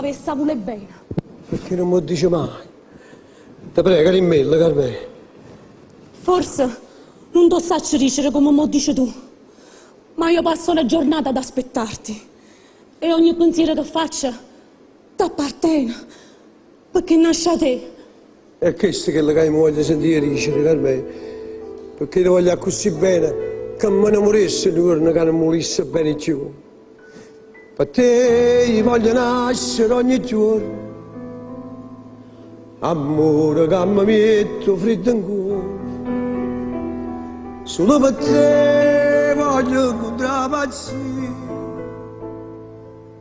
avesse vuole bene. Perché non mi dice mai? Ti prego, rimmella, Carmela. Forse non ti saccio dicere come mi dici tu, ma io passo la giornata ad aspettarti e ogni pensiero che faccio ti appartiene, perché nasce a te. È questo che mi voglio sentire dicere, Carmela, perché ti voglio così bene che me ne morisse il giorno che non morisse bene più. Per te voglio nascere ogni giorno, amore che mi metto freddo in cuore. Solo per te voglio contrappazzire,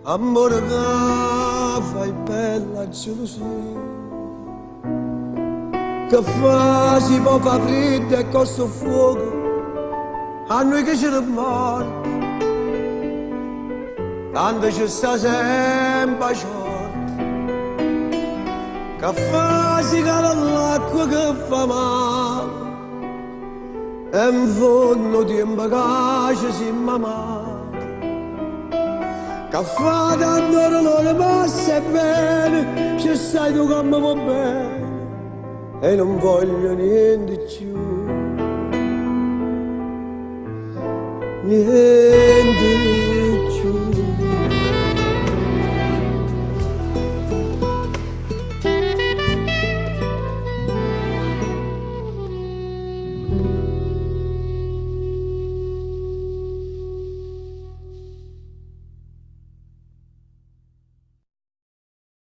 amore che fai bella gelosia, che fa si può fare freddo e costa fuoco a noi che ce ne morti, tanto ci sta sempre short, che fa si cala l'acqua che fa male, e in fondo tempo che si mamma, che fa tanto dolore ma se bene, ci stai tu come va bene, e non voglio niente più, niente più.